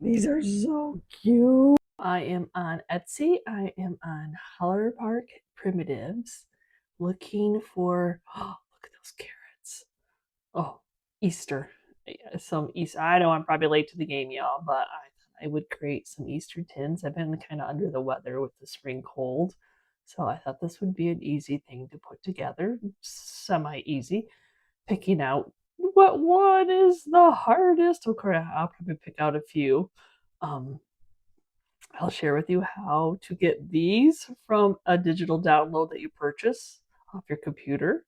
These are so cute. I am on Etsy. I am on HollerParkPrimitives looking for, oh, look at those carrots. Oh, Easter. Some Easter. I know I'm probably late to the game, y'all, but I would create some Easter tins. I've been kind of under the weather with the spring cold. So I thought this would be an easy thing to put together, semi easy. Picking out what one is the hardest. Of course, I'll probably pick out a few. Um, I'll share with you how to get these from a digital download that you purchase off your computer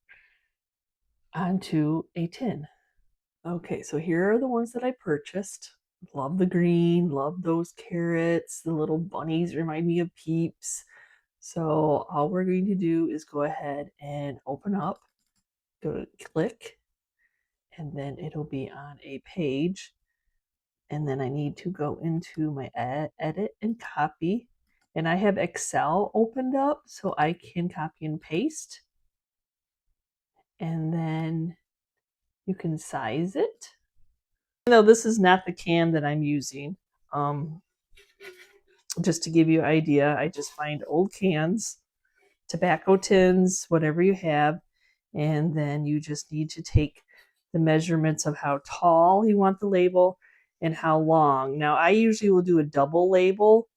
onto a tin. Okay, so here are the ones that I purchased. Love the green, love those carrots. The little bunnies remind me of Peeps. So all we're going to do is go ahead and open up, go to click, and then it'll be on a page. And then I need to go into my edit and copy. And I have Excel opened up so I can copy and paste. And then you can size it. No, this is not the can that I'm using. Just to give you an idea, I just find old cans, tobacco tins, whatever you have, and then you just need to take the measurements of how tall you want the label and how long. Now, I usually will do a double label.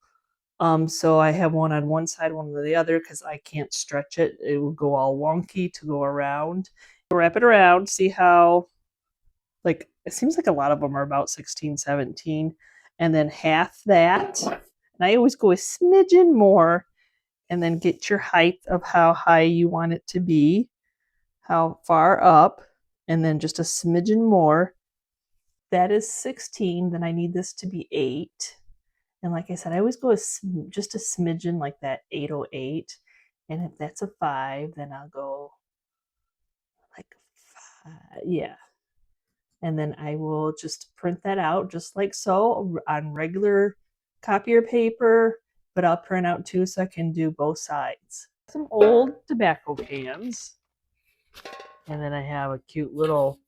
So I have one on one side, one on the other, because I can't stretch it. It will go all wonky to go around. Wrap it around, see how, like, it seems like a lot of them are about 16, 17, and then half that. And I always go a smidgen more, and then get your height of how high you want it to be, how far up, and then just a smidgen more. That is 16. Then I need this to be 8. And like I said, I always go just a smidgen like that, 808. And if that's a 5, then I'll go like 5. Yeah. And then I will just print that out just like so on regular copier paper, but I'll print out too so I can do both sides. Some old tobacco cans. And then I have a cute little,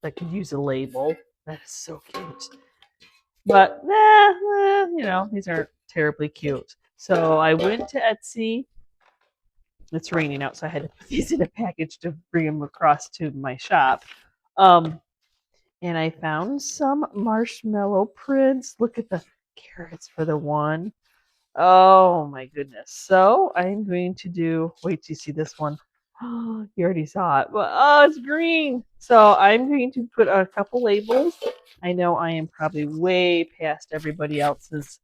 that could use a label. That is so cute. But, these aren't terribly cute. So I went to Etsy. It's raining out, so I had to put these in a package to bring them across to my shop. And I found some marshmallow prints. Look at the carrots for the one. Oh my goodness. So I'm going to do, wait till you see this one. Oh, you already saw it, but oh, it's green. So I'm going to put a couple labels. I know I am probably way past everybody else's.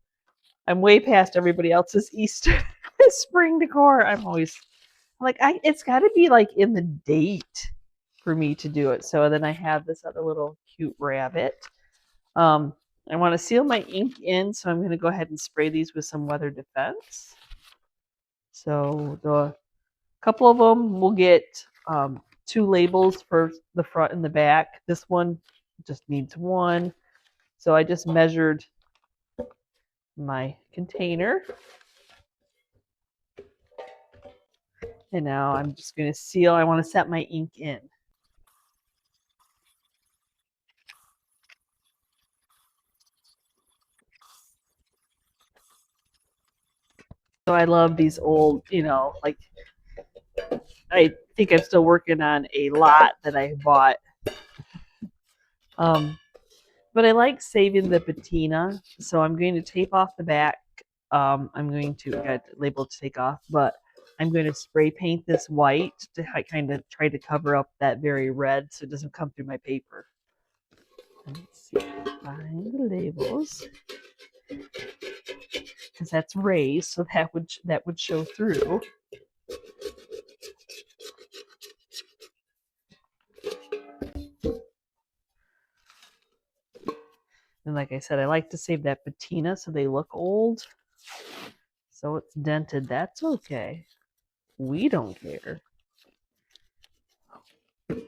I'm way past everybody else's Easter spring decor. I'm always like, it's got to be like in the date for me to do it. So then I have this other little cute rabbit. I want to seal my ink in, so I'm going to go ahead and spray these with some Weather Defense. So the couple of them will get 2 labels for the front and the back. This one just needs 1. So I just measured my container. And now I'm just going to seal. I want to set my ink in. So I love these old, like, I think I'm still working on a lot that I bought. But I like saving the patina, so I'm going to tape off the back. I'm going to get the label to take off, but I'm going to spray paint this white to kind of try to cover up that very red so it doesn't come through my paper. Let's see, find the labels, because that's raised, so that would show through. And like I said, I like to save that patina so they look old. So it's dented. That's okay. We don't care. You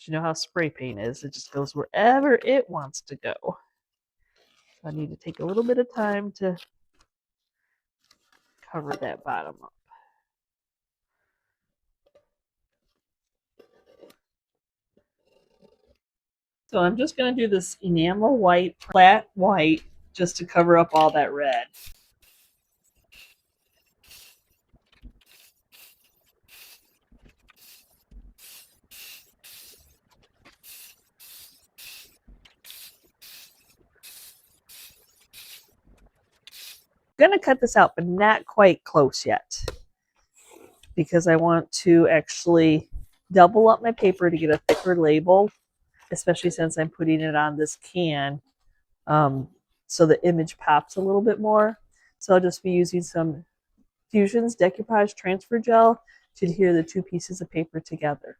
know how spray paint is. It just goes wherever it wants to go. So I need to take a little bit of time to cover that bottom up. So I'm just going to do this enamel white, flat white, just to cover up all that red. I'm going to cut this out, but not quite close yet, because I want to actually double up my paper to get a thicker label, especially since I'm putting it on this can, so the image pops a little bit more. So I'll just be using some Fusion's decoupage transfer gel to adhere the two pieces of paper together.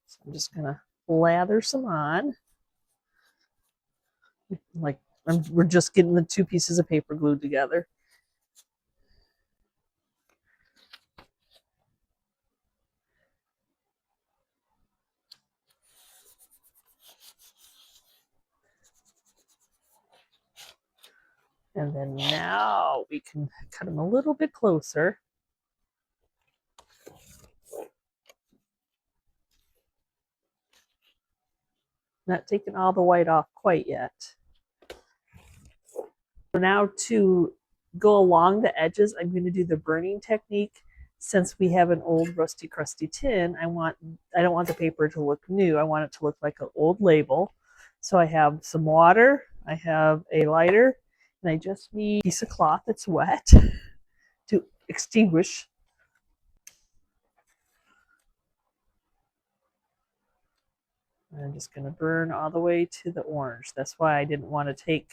So I'm just going to lather some on. Like we're just getting the two pieces of paper glued together. And then now we can cut them a little bit closer. Not taking all the white off quite yet. So now to go along the edges, I'm going to do the burning technique. Since we have an old rusty crusty tin, I don't want the paper to look new. I want it to look like an old label. So I have some water, I have a lighter, and I just need a piece of cloth that's wet to extinguish. I'm just going to burn all the way to the orange. That's why I didn't want to take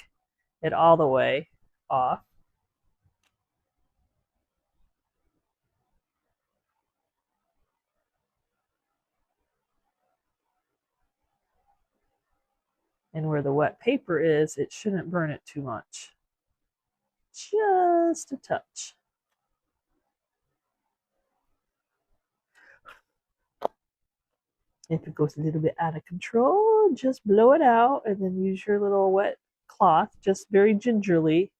it all the way off. And where the wet paper is, it shouldn't burn it too much. Just a touch. If it goes a little bit out of control, just blow it out and then use your little wet cloth, just very gingerly,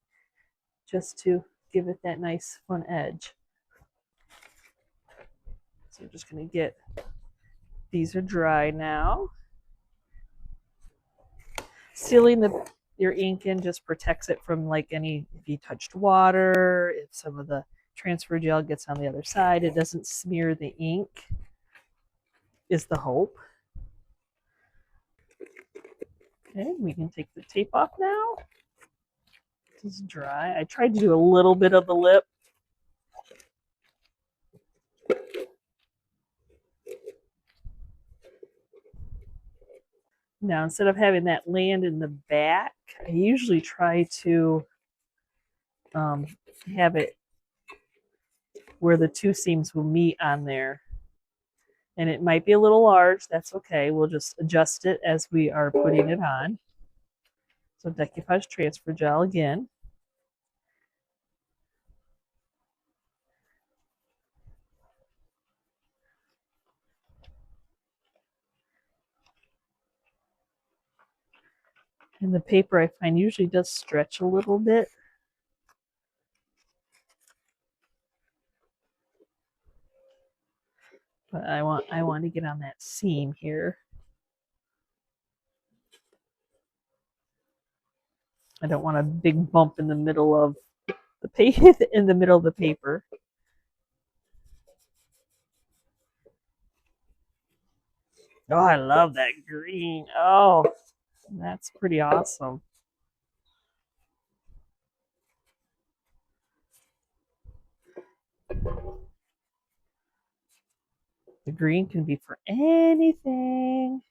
just to give it that nice fun edge. So I'm just going to get, these are dry now. Sealing your ink in just protects it from like if you touched water, if some of the transfer gel gets on the other side, it doesn't smear the ink, is the hope. Okay, we can take the tape off now. This is dry. I tried to do a little bit of the lip. Now, instead of having that land in the back, I usually try to have it where the two seams will meet on there. And it might be a little large. That's okay. We'll just adjust it as we are putting it on. So decoupage transfer gel again. And the paper I find usually does stretch a little bit. But I want to get on that seam here. I don't want a big bump in the middle of the paper. Oh, I love that green. Oh, that's pretty awesome. The green can be for anything.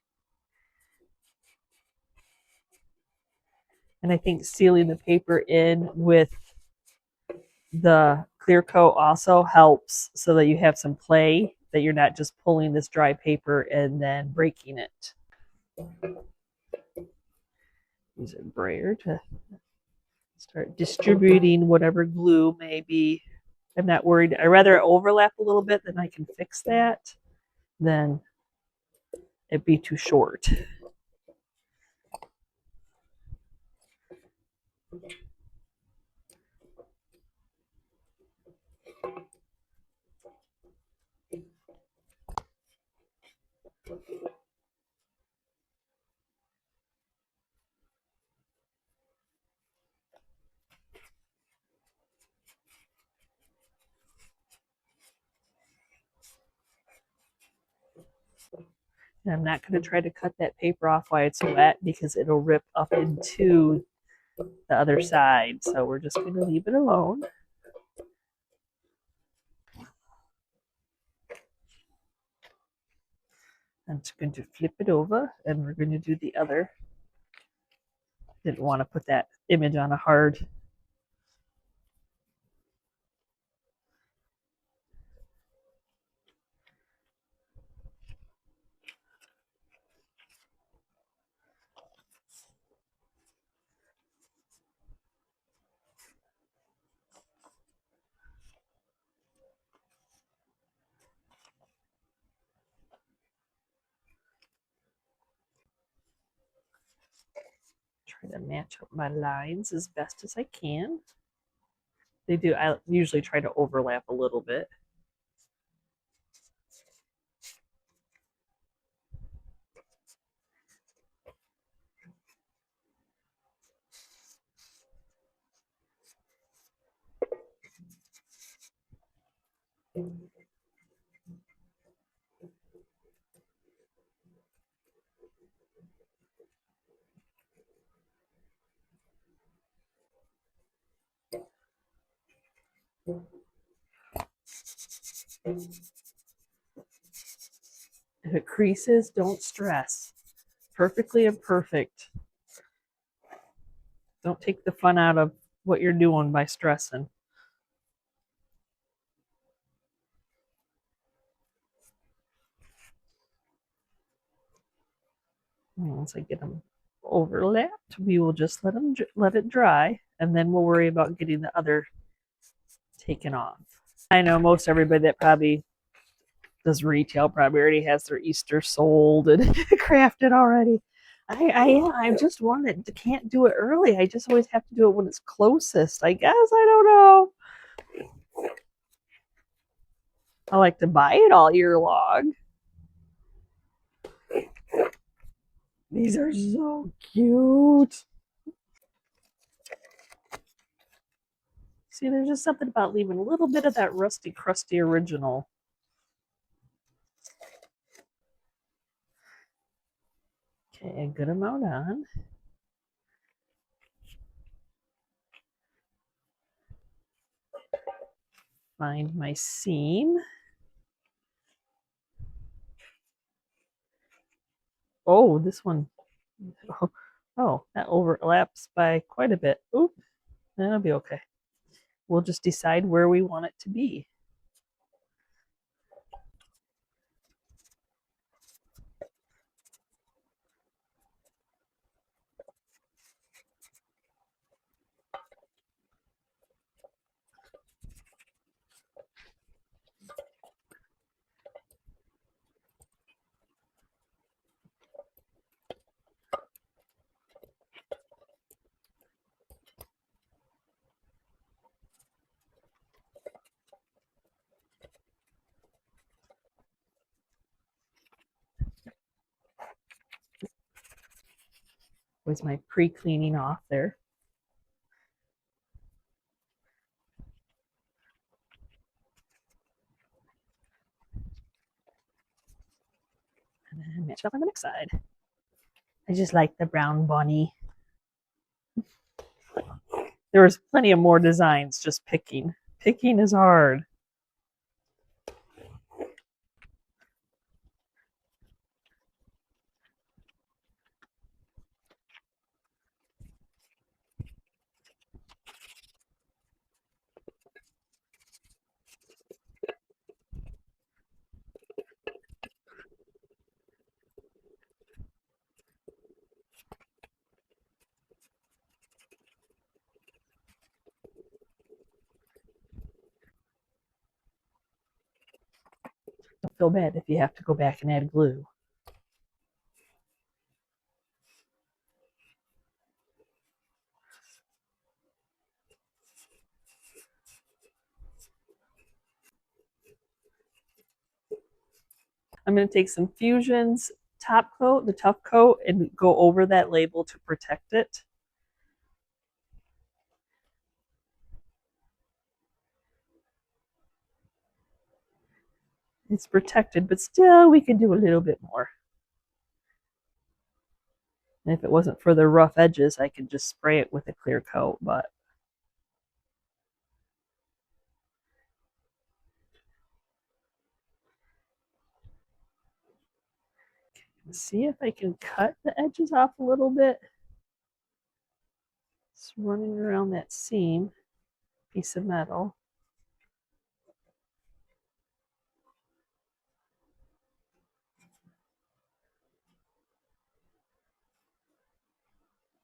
And I think sealing the paper in with the clear coat also helps so that you have some play, that you're not just pulling this dry paper and then breaking it. Use a brayer to start distributing whatever glue may be. I'm not worried. I'd rather it overlap a little bit, then I can fix that than it be too short. And I'm not going to try to cut that paper off while it's wet because it'll rip up into the other side. So we're just going to leave it alone. I'm just going to flip it over and we're going to do the other. Didn't want to put that image on a hard. Try to match up my lines as best as I can. They do. I usually try to overlap a little bit. If it creases, don't stress. Perfectly imperfect. Don't take the fun out of what you're doing by stressing. Once I get them overlapped, we will just let it dry, and then we'll worry about getting the other taken off. I know most everybody that probably does retail probably already has their Easter sold and crafted already. I just one that can't do it early. I just always have to do it when it's closest. I guess I don't know. I like to buy it all year long. These are so cute. See, there's just something about leaving a little bit of that rusty, crusty original. Okay, a good amount on. Find my seam. Oh, this one. Oh, that overlaps by quite a bit. Oop, that'll be okay. We'll just decide where we want it to be. Was my pre-cleaning off there. And then match up on the next side. I just like the brown bunny. There was plenty of more designs, just picking. Picking is hard. Don't feel bad if you have to go back and add glue. I'm going to take some Fusion's top coat, the tough coat, and go over that label to protect it. It's protected, but still we can do a little bit more. And if it wasn't for the rough edges, I could just spray it with a clear coat, but see if I can cut the edges off a little bit. Just running around that seam, piece of metal.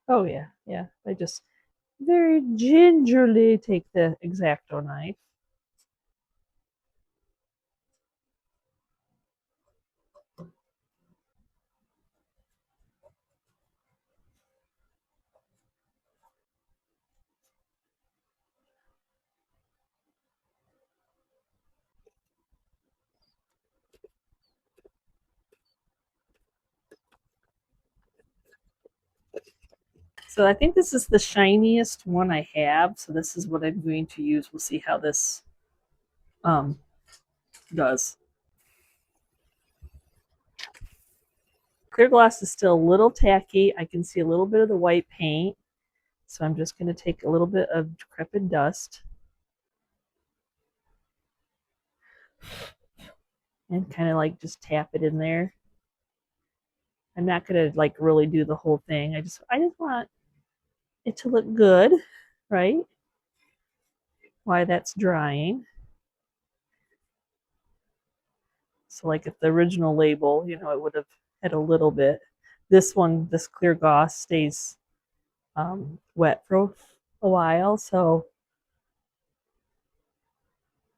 Oh yeah, yeah. I just very gingerly take the X-Acto knife. So I think this is the shiniest one I have. So this is what I'm going to use. We'll see how this um, does. Clear gloss is still a little tacky. I can see a little bit of the white paint. So I'm just going to take a little bit of decrepit dust and kind of like just tap it in there. I'm not going to like really do the whole thing. I just want it to look good, right? While that's drying. So like if the original label, you know, it would have had a little bit. This one, this clear gloss stays wet for a while. So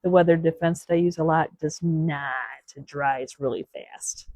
the weather defense that I use a lot does not. It dries really fast.